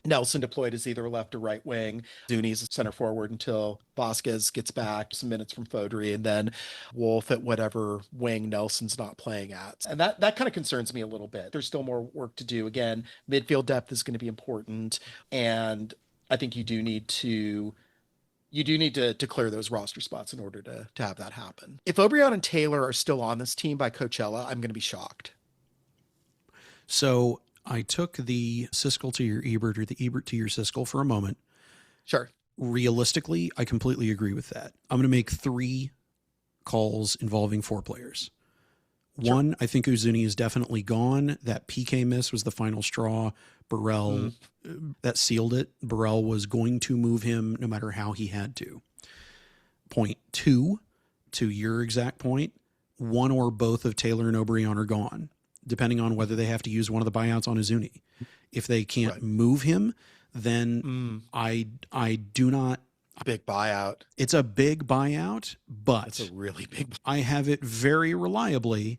Nelson deployed as either left or right wing. Zuni's center forward until Vasquez gets back, some minutes from Fodry, and then Wolff at whatever wing Nelson's not playing at. And that kind of concerns me a little bit. There's still more work to do. Again, midfield depth is going to be important. And I think you do need to clear those roster spots in order to have that happen. If Obrian and Taylor are still on this team by Coachella, I'm going to be shocked. So I took the Siskel to your Ebert or the Ebert to your Siskel for a moment. Sure. Realistically, I completely agree with that. I'm going to make 3 calls involving 4 players. Sure. One, I think Uzuni is definitely gone. That PK miss was the final straw. Burrell, that sealed it. Burrell was going to move him no matter how he had to. Point 2, to your exact point, one or both of Taylor and Obrian are gone, depending on whether they have to use one of the buyouts on Uzuni. If they can't move him, then I do not. Big buyout. It's a big buyout, but it's a really big. I have it very reliably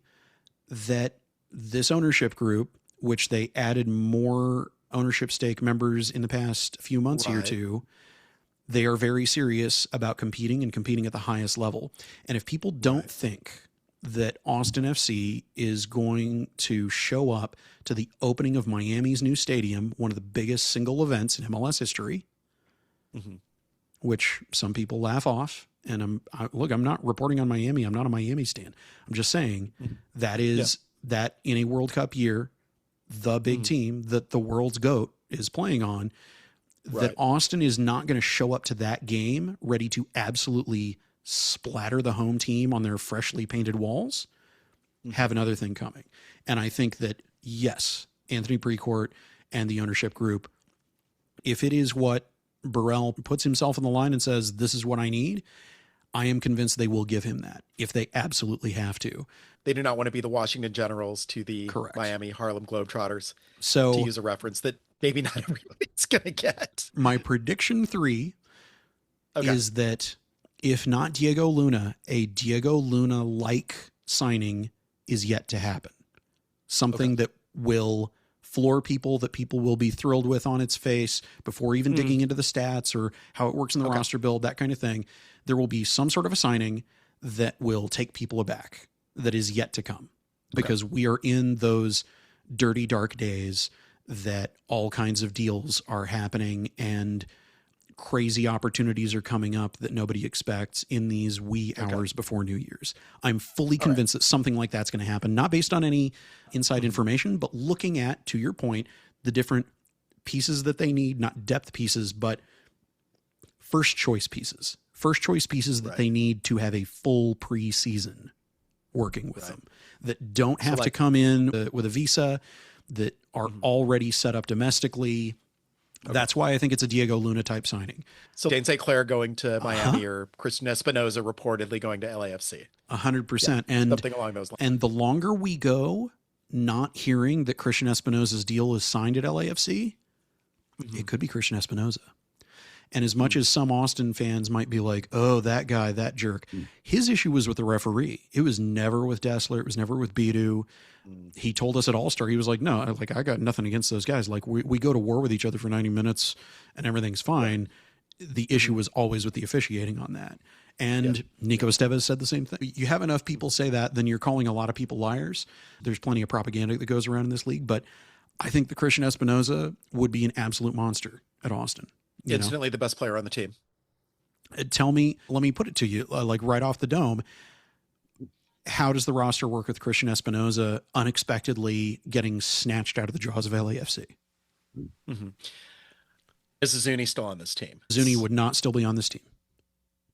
that this ownership group, which they added more ownership stake members in the past few months here too, they are very serious about competing and competing at the highest level. And if people don't think that Austin FC is going to show up to the opening of Miami's new stadium, one of the biggest single events in MLS history, which some people laugh off. And I'm not reporting on Miami. I'm not a Miami stan. I'm just saying that is that in a World Cup year, the big team that the world's GOAT is playing on, that Austin is not going to show up to that game ready to absolutely splatter the home team on their freshly painted walls, have another thing coming. And I think that, yes, Anthony Precourt and the ownership group, if it is what Burrell puts himself on the line and says, this is what I need, I am convinced they will give him that if they absolutely have to. They do not want to be the Washington Generals to the Miami Harlem Globetrotters, so, to use a reference that maybe not everybody's going to get. My prediction 3 is that if not Diego Luna, a Diego Luna-like signing is yet to happen. Something that will floor people, that people will be thrilled with on its face before even digging into the stats or how it works in the roster build, that kind of thing. There will be some sort of a signing that will take people aback that is yet to come, because we are in those dirty, dark days that all kinds of deals are happening and crazy opportunities are coming up that nobody expects in these wee hours before New Year's. I'm fully convinced that something like that's going to happen, not based on any inside information, but looking at, to your point, the different pieces that they need, not depth pieces, but first choice pieces that they need to have a full preseason working with them, that don't have to come in with a visa, that are already set up domestically. That's why I think it's a Diego Luna type signing. So Dane St. Clair going to Miami or Christian Espinoza reportedly going to LAFC. 100%. And something along those lines. And the longer we go not hearing that Christian Espinoza's deal is signed at LAFC, it could be Christian Espinoza. And as much as some Austin fans might be like, oh, that guy, that jerk, his issue was with the referee. It was never with Dessler. It was never with Bidu. He told us at All-Star, he was like, no, like, I got nothing against those guys. Like, we go to war with each other for 90 minutes and everything's fine. The issue was always with the officiating on that. And Nico Estevez said the same thing. You have enough people say that, then you're calling a lot of people liars. There's plenty of propaganda that goes around in this league. But I think the Christian Espinoza would be an absolute monster at Austin. Instantly the best player on the team. Tell me, let me put it to you, like right off the dome, how does the roster work with Christian Espinoza unexpectedly getting snatched out of the jaws of LAFC? Is Zuni still on this team? Zuni would not still be on this team.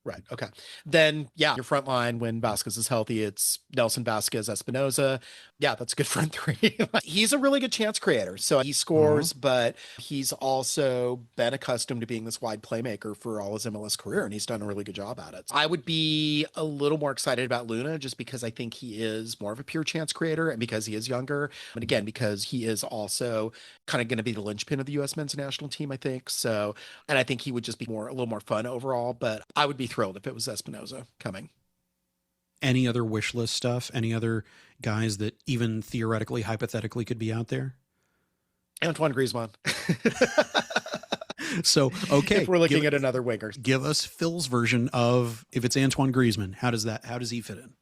Right. Okay. Then, your front line when Vasquez is healthy, it's Nelson, Vasquez, Espinoza. Yeah, that's a good front three. He's a really good chance creator. So he scores, but he's also been accustomed to being this wide playmaker for all his MLS career, and he's done a really good job at it. I would be a little more excited about Luna just because I think he is more of a pure chance creator and because he is younger. And again, because he is also kind of going to be the linchpin of the U.S. men's national team, I think. So, and I think he would just be a little more fun overall, but I would be thrilled if it was Espinoza coming. Any other wish list stuff? Any other guys that even theoretically, hypothetically could be out there? Antoine Griezmann. So, okay. If we're looking at another winger. Give us Phil's version of if it's Antoine Griezmann, how does he fit in?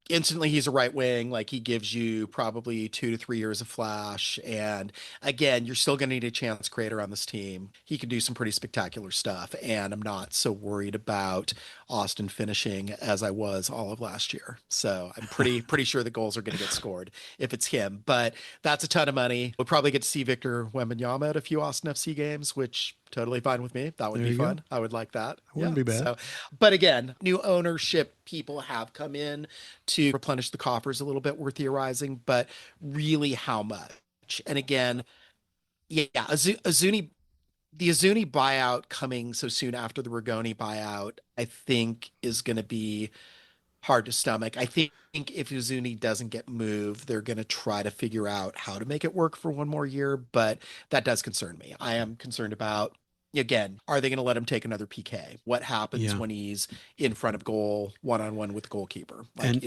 Instantly, he's a right wing. Like, he gives you probably 2 to 3 years of flash. And again, you're still going to need a chance creator on this team. He can do some pretty spectacular stuff. And I'm not so worried about Austin finishing as I was all of last year. So I'm pretty sure the goals are going to get scored if it's him. But that's a ton of money. We'll probably get to see Victor Wembanyama at a few Austin FC games, which totally fine with me. That would be fun. I would like that. Wouldn't be bad. So, but again, new ownership people have come in to replenish the coffers a little bit, we're theorizing, but really how much? And again, yeah, Azuni, the Azuni buyout coming so soon after the Rigoni buyout, I think is going to be hard to stomach. I think if Uzuni doesn't get moved, they're going to try to figure out how to make it work for one more year, but that does concern me. I am concerned about, again, are they going to let him take another PK? What happens when he's in front of goal, one-on-one with the goalkeeper? Like, and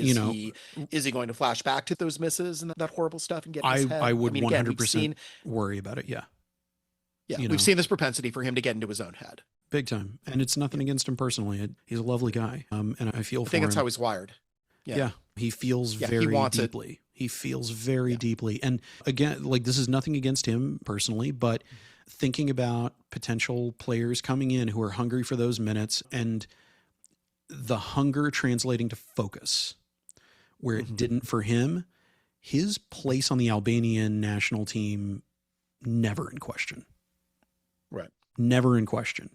is he going to flash back to those misses and that horrible stuff and get in his head? I would 100% again, worry about it. Yeah. Yeah. We've seen this propensity for him to get into his own head. Big time. And it's nothing against him personally. He's a lovely guy. And I feel for him. I think that's how he's wired. Yeah. He feels very deeply. He feels very deeply. And again, like, this is nothing against him personally, but thinking about potential players coming in who are hungry for those minutes and the hunger translating to focus where it didn't for him, his place on the Albanian national team, never in question. Right. Never in question.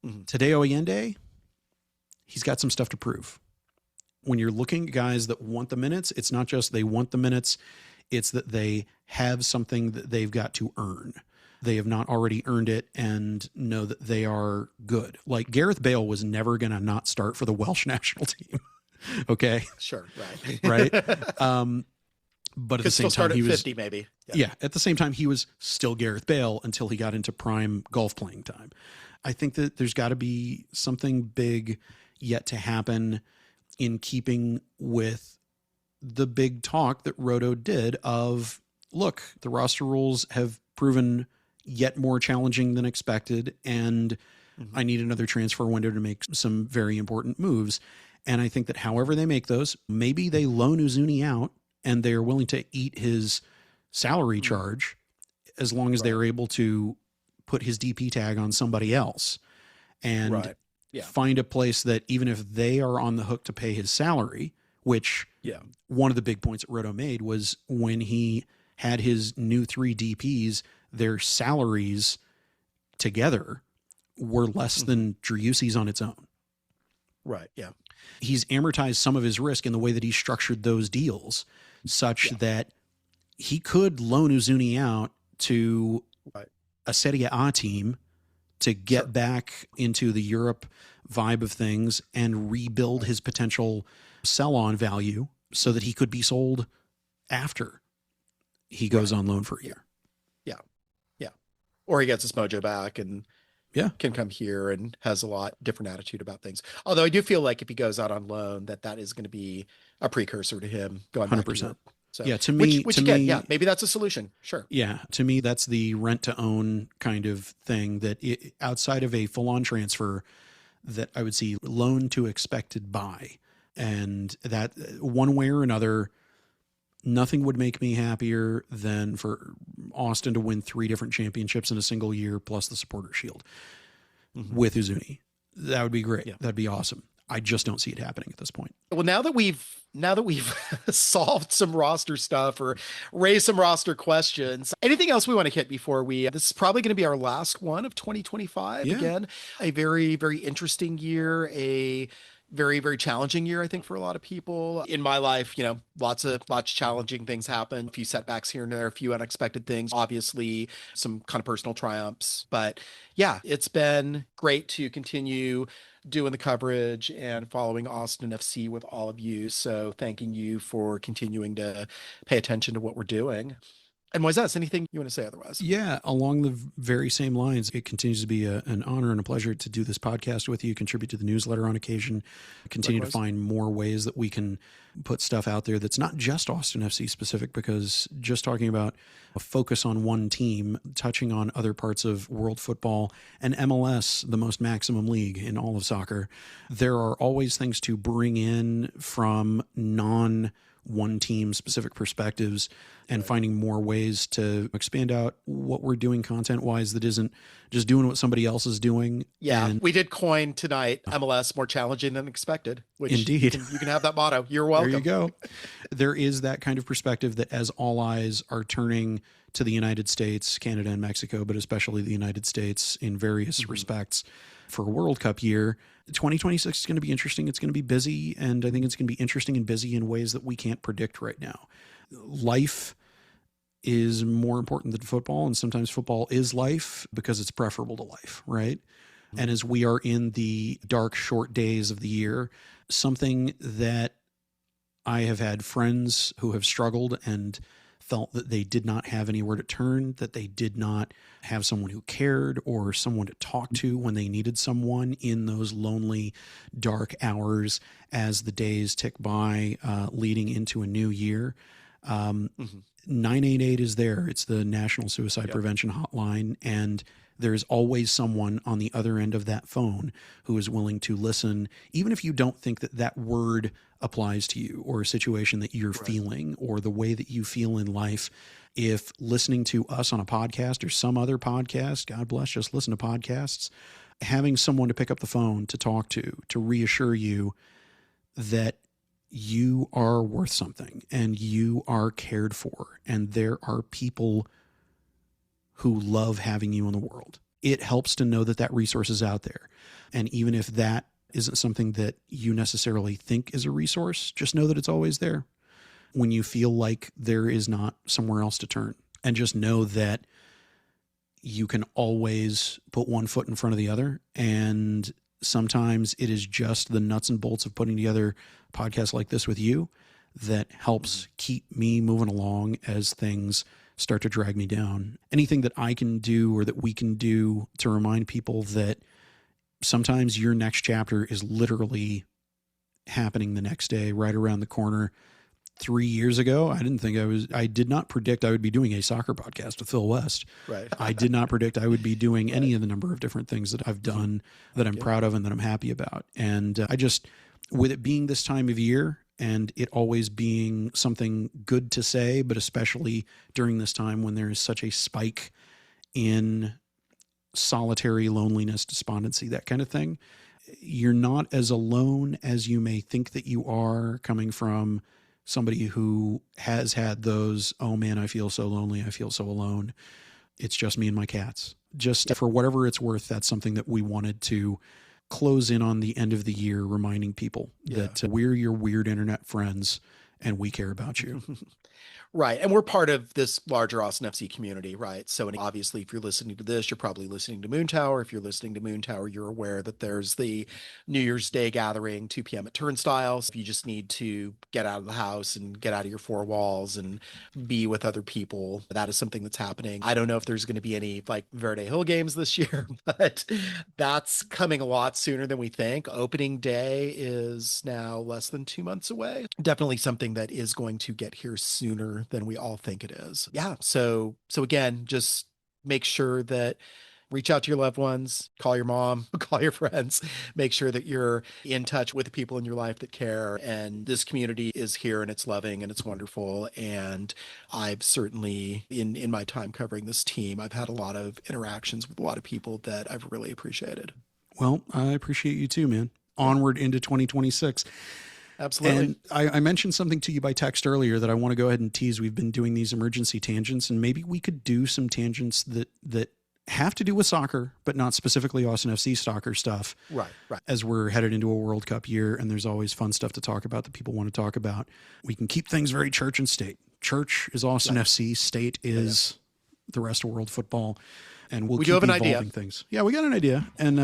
Tadeo Allende, he's got some stuff to prove. When you're looking at guys that want the minutes, it's not just they want the minutes, it's that they have something that they've got to earn. They have not already earned it and know that they are good. Like, Gareth Bale was never going to not start for the Welsh national team. Okay. Sure. Right. Right. But at the same time, he was 50 maybe. Yeah. At the same time, he was still Gareth Bale until he got into prime golf playing time. I think that there's got to be something big yet to happen in keeping with the big talk that Roto did of, look, the roster rules have proven yet more challenging than expected, and I need another transfer window to make some very important moves. And I think that however they make those, maybe they loan Uzuni out and they're willing to eat his salary charge as long as they're able to put his DP tag on somebody else and find a place that even if they are on the hook to pay his salary, which one of the big points that Roto made was when he had his new 3 DPs, their salaries together were less than Driussi's on its own. Right. Yeah. He's amortized some of his risk in the way that he structured those deals such that he could loan Uzuni out to a Serie A team to get back into the Europe vibe of things and rebuild his potential sell-on value so that he could be sold after he goes on loan for a year. Yeah. Or he gets his mojo back and can come here and has a lot different attitude about things. Although I do feel like if he goes out on loan, that is going to be a precursor to him going 100%. Back to Europe. So, to me, maybe that's a solution. Sure. Yeah. To me, that's the rent to own kind of thing that outside of a full on transfer that I would see loan to expected buy. And that one way or another, nothing would make me happier than for Austin to win 3 different championships in a single year, plus the Supporter Shield with Uzuni. That would be great. Yeah. That'd be awesome. I just don't see it happening at this point. Well, now that we've solved some roster stuff or raised some roster questions, anything else we want to hit before this is probably going to be our last one of 2025. Yeah. Again, a very, very interesting year, a very, very challenging year, I think, for a lot of people. In my life, lots of challenging things happen, a few setbacks here and there, a few unexpected things, obviously some kind of personal triumphs. But yeah, it's been great to continue doing the coverage and following Austin FC with all of you. So thanking you for continuing to pay attention to what we're doing. And Moisés, anything you want to say otherwise? Yeah, along the very same lines, it continues to be an honor and a pleasure to do this podcast with you, contribute to the newsletter on occasion, continue Likewise. to find more ways that we can put stuff out there that's not just Austin FC specific, because just talking about a focus on one team, touching on other parts of world football and MLS, the most maximum league in all of soccer, there are always things to bring in from one team specific perspectives and finding more ways to expand out what we're doing content wise that isn't just doing what somebody else is doing. Yeah, And we did coin tonight MLS more challenging than expected, which Indeed. you can have that motto. You're welcome. there you go. There is that kind of perspective that as all eyes are turning to the United States, Canada, and Mexico, but especially the United States in various respects for a World Cup year, 2026 is going to be interesting. It's going to be busy, and I think it's going to be interesting and busy in ways that we can't predict right now. Life is more important than football, and sometimes football is life because it's preferable to life, right? And as we are in the dark, short days of the year, something that I have had friends who have struggled and felt that they did not have anywhere to turn, that they did not have someone who cared or someone to talk to when they needed someone in those lonely, dark hours as the days tick by, leading into a new year. 988 is there. It's the National Suicide Prevention Hotline, and there's always someone on the other end of that phone who is willing to listen, even if you don't think that that word applies to you or a situation that you're feeling or the way that you feel in life. If listening to us on a podcast or some other podcast, God bless, just listen to podcasts, having someone to pick up the phone to talk to reassure you that you are worth something and you are cared for, and there are people who love having you in the world. It helps to know that that resource is out there. And even if that isn't something that you necessarily think is a resource, just know that it's always there when you feel like there is not somewhere else to turn. And just know that you can always put one foot in front of the other. And sometimes it is just the nuts and bolts of putting together podcasts like this with you that helps keep me moving along as things start to drag me down. Anything that I can do or that we can do to remind people that sometimes your next chapter is literally happening the next day, right around the corner. 3 years ago, I did not predict I would be doing a soccer podcast with Phil West. Right. I did not predict I would be doing any of the number of different things that I've done that I'm proud of and that I'm happy about. And with it being this time of year, and it always being something good to say, but especially during this time when there is such a spike in solitary loneliness, despondency, that kind of thing, you're not as alone as you may think that you are, coming from somebody who has had those, oh man, I feel so lonely, I feel so alone. It's just me and my cats. Just for whatever it's worth, that's something that we wanted to close in on the end of the year, reminding people that we're your weird internet friends and we care about you. Right. And we're part of this larger Austin FC community, right? So obviously, if you're listening to this, you're probably listening to Moon Tower. If you're listening to Moon Tower, you're aware that there's the New Year's Day gathering, 2 p.m. at Turnstiles. If you just need to get out of the house and get out of your four walls and be with other people, that is something that's happening. I don't know if there's going to be any like Verde Hill games this year, but that's coming a lot sooner than we think. Opening day is now less than 2 months away. Definitely something that is going to get here sooner than we all think it is. Yeah. So again, just make sure that reach out to your loved ones, call your mom, call your friends, make sure that you're in touch with the people in your life that care. And this community is here and it's loving and it's wonderful. And I've certainly, in my time covering this team, I've had a lot of interactions with a lot of people that I've really appreciated. Well, I appreciate you too, man. Onward into 2026. Absolutely. And I mentioned something to you by text earlier that I want to go ahead and tease. We've been doing these emergency tangents, and maybe we could do some tangents that have to do with soccer, but not specifically Austin FC soccer stuff. Right. As we're headed into a World Cup year, and there's always fun stuff to talk about that people want to talk about. We can keep things very church and state. Church is Austin FC, state is the rest of world football. And we do have an idea. Things. Yeah, we got an idea. And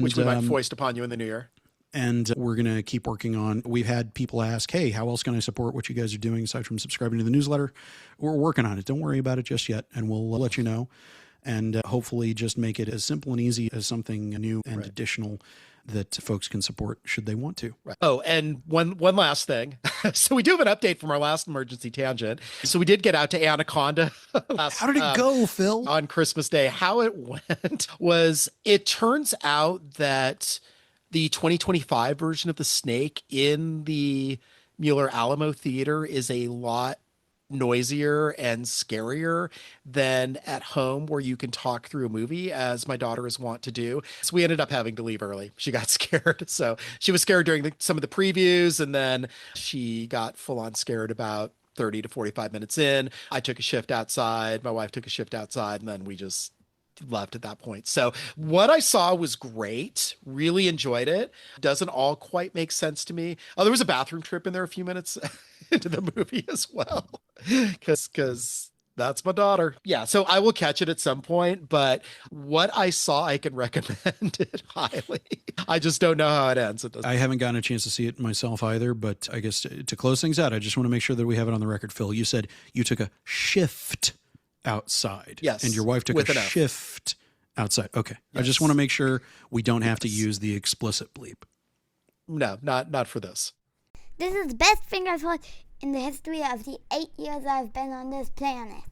which we might foist upon you in the new year. And we're going to keep working on, we've had people ask, hey, how else can I support what you guys are doing aside from subscribing to the newsletter? We're working on it. Don't worry about it just yet. And we'll let you know. And hopefully just make it as simple and easy as something new and additional that folks can support should they want to. Right. Oh, and one last thing. So we do have an update from our last emergency tangent. So we did get out to Anaconda How did it go, Phil? on Christmas Day. How it went was, it turns out that the 2025 version of the snake in the Mueller Alamo Theater is a lot noisier and scarier than at home, where you can talk through a movie, as my daughter is wont to do. So we ended up having to leave early. She got scared. So she was scared during some of the previews, and then she got full on scared about 30 to 45 minutes in. I took a shift outside. My wife took a shift outside, and then we just left at that point. So what I saw was great. Really enjoyed it. Doesn't all quite make sense to me. Oh, there was a bathroom trip in there a few minutes into the movie as well. Because that's my daughter. Yeah, so I will catch it at some point, but what I saw, I can recommend it highly. I just don't know how it ends. I haven't gotten a chance to see it myself either, but I guess to close things out, I just want to make sure that we have it on the record. Phil, you said you took a shift outside. Yes. And your wife took a shift outside. Okay. Yes. I just want to make sure we don't have to use the explicit bleep. No, not for this. This is the best thing I've heard in the history of the 8 years I've been on this planet.